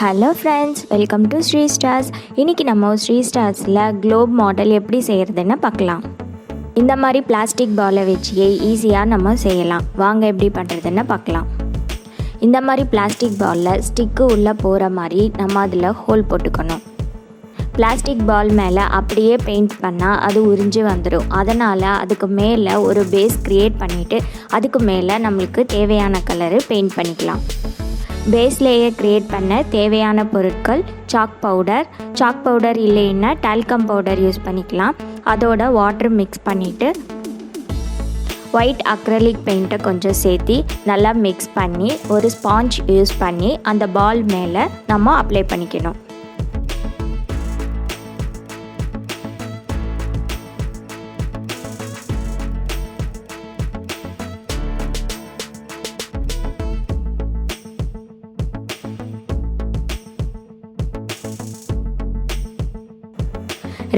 Hello friends, welcome to Sri Stars. இன்றைக்கி நம்ம ஸ்ரீஸ்டார்ஸில் globe model எப்படி செய்கிறதுன்னு பார்க்கலாம். இந்த மாதிரி பிளாஸ்டிக் பாலை வச்சு ஈஸியாக நம்ம செய்யலாம். வாங்க எப்படி பண்ணுறதுன்னு பார்க்கலாம். இந்த மாதிரி பிளாஸ்டிக் பாலில் ஸ்டிக்கு உள்ளே போகிற மாதிரி நம்ம அதில் ஹோல் போட்டுக்கணும். பிளாஸ்டிக் பால் மேலே அப்படியே பெயிண்ட் பண்ணால் அது உறிஞ்சி வந்துடும். அதனால் அதுக்கு மேலே ஒரு பேஸ் க்ரியேட் பண்ணிவிட்டு அதுக்கு மேலே நம்மளுக்கு தேவையான கலரு பெயிண்ட் பண்ணிக்கலாம். பேஸ் லேயர் க்ரியேட் பண்ண தேவையான பொருட்கள் சாக் பவுடர் இல்லைன்னா டால்கம் பவுடர் யூஸ் பண்ணிக்கலாம். அதோட வாட்டர் மிக்ஸ் பண்ணிவிட்டு ஒயிட் அக்ரலிக் பெயிண்ட்டை கொஞ்சம் சேர்த்து நல்லா மிக்ஸ் பண்ணி ஒரு ஸ்பாஞ்ச் யூஸ் பண்ணி அந்த பால் மேலே நம்ம அப்ளை பண்ணிக்கணும்.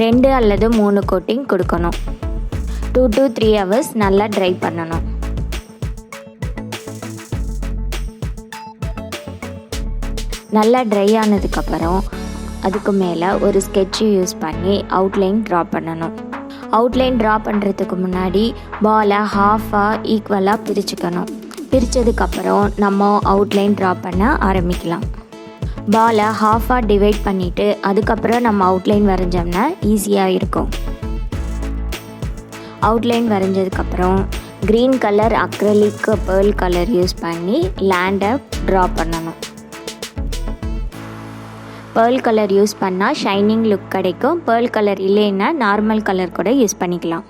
ரெண்டு அல்லது 3 கோட்டிங் கொடுக்கணும். 2 to 3 hours நல்லா ட்ரை பண்ணணும். நல்லா ட்ரை ஆனதுக்கப்புறம் அதுக்கு மேலே ஒரு ஸ்கெட்சு யூஸ் பண்ணி அவுட்லைன் ட்ரா பண்ணணும். அவுட்லைன் ட்ரா பண்ணுறதுக்கு முன்னாடி பாலை ஹாஃபாக ஈக்குவலாக பிரிச்சுக்கணும். பிரித்ததுக்கப்புறம் நம்ம அவுட்லைன் ட்ரா பண்ண ஆரம்பிக்கலாம். பாலை ஹாஃபாக டிவைட் பண்ணிவிட்டு அதுக்கப்புறம் நம்ம அவுட்லைன் வரைஞ்சோம்னா ஈஸியாக இருக்கும். அவுட்லைன் வரைஞ்சதுக்கப்புறம் green colour acrylic pearl colour use பண்ணி லேண்டை ட்ரா பண்ணணும். பேர்ல் கலர் யூஸ் பண்ணால் ஷைனிங் லுக் கிடைக்கும். பேர்ல் கலர் இல்லைன்னா நார்மல் கலர் கூட யூஸ் பண்ணிக்கலாம்.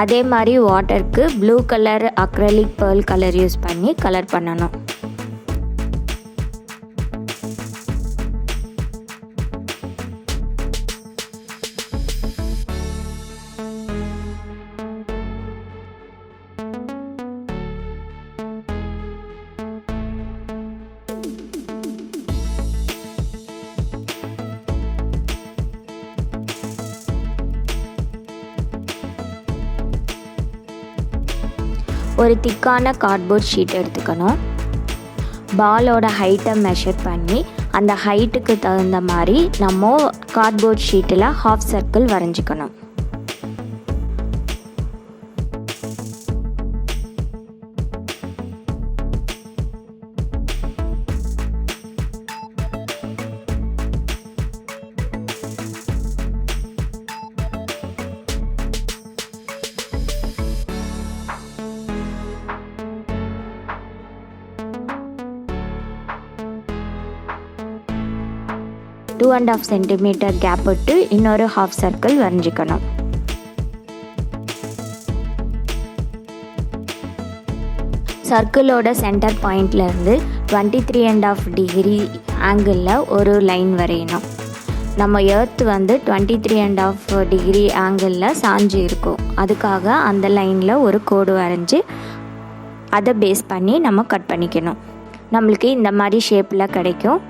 அதே மாதிரி வாட்டருக்கு blue colour acrylic pearl colour use பண்ணி கலர் பண்ணணும். ஒரு திக்கான கார்ட்போர்ட் ஷீட் எடுத்துக்கணும். பாலோட ஹைட்டை மெஷர் பண்ணி அந்த ஹைட்டுக்கு தகுந்த மாதிரி நம்ம கார்ட்போர்ட் ஷீட்டில் ஹாஃப் சர்க்கிள் வரைஞ்சிக்கணும். Two and half centimetre gap விட்டு இன்னொரு ஹாஃப் சர்க்கிள் வரைஞ்சிக்கணும். சர்க்கிளோட சென்டர் பாயிண்ட்லேருந்து 23.5 டிகிரி ஆங்கிளில் ஒரு லைன் வரையணும். நம்ம எர்த் 23.5 டிகிரி ஆங்கிளில் சாஞ்சு இருக்கும். அதுக்காக அந்த லைனில் ஒரு கோடு வரைஞ்சி அதை பேஸ் பண்ணி நம்ம கட் பண்ணிக்கணும். நம்மளுக்கு இந்த மாதிரி ஷேப்பில் கிடைக்கும்.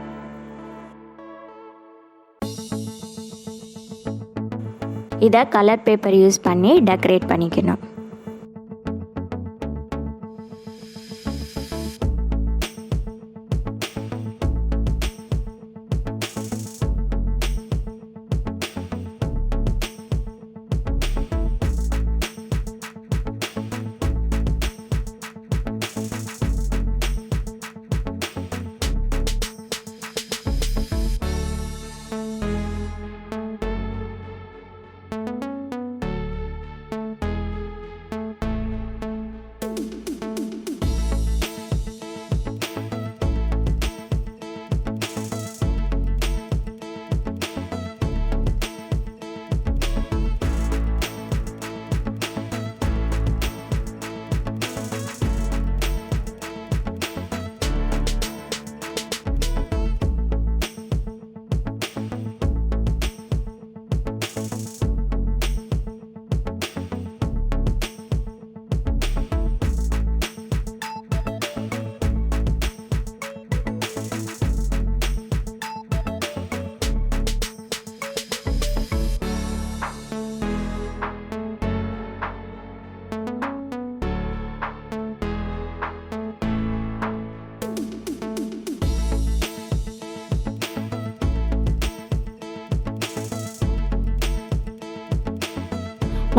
இதை கலர் பேப்பர் யூஸ் பண்ணி டெக்கரேட் பண்ணிக்கணும்.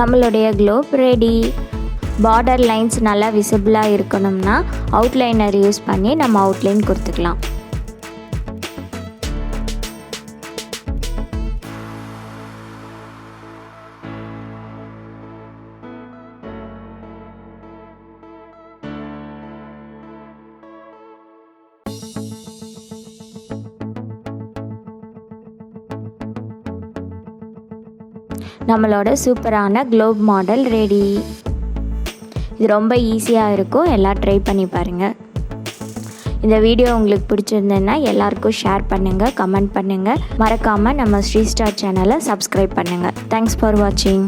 நம்மளுடைய குளோப் ரெடி. பார்டர் லைன்ஸ் நல்லா விசிபிளாக இருக்கணும்னா அவுட்லைனர் யூஸ் பண்ணி நம்ம அவுட்லைன் கொடுத்துக்கலாம். நம்மளோட சூப்பரான குளோப் மாடல் ரெடி. இது ரொம்ப ஈஸியாக இருக்கும், எல்லாம் ட்ரை பண்ணி பாருங்கள். இந்த வீடியோ உங்களுக்கு பிடிச்சிருந்ததுன்னா எல்லாருக்கும் ஷேர் பண்ணுங்கள், கமெண்ட் பண்ணுங்கள். மறக்காமல் நம்ம ஸ்ரீஸ்டார் சேனலை சப்ஸ்கிரைப் பண்ணுங்கள். தேங்க்ஸ் ஃபார் வாட்சிங்.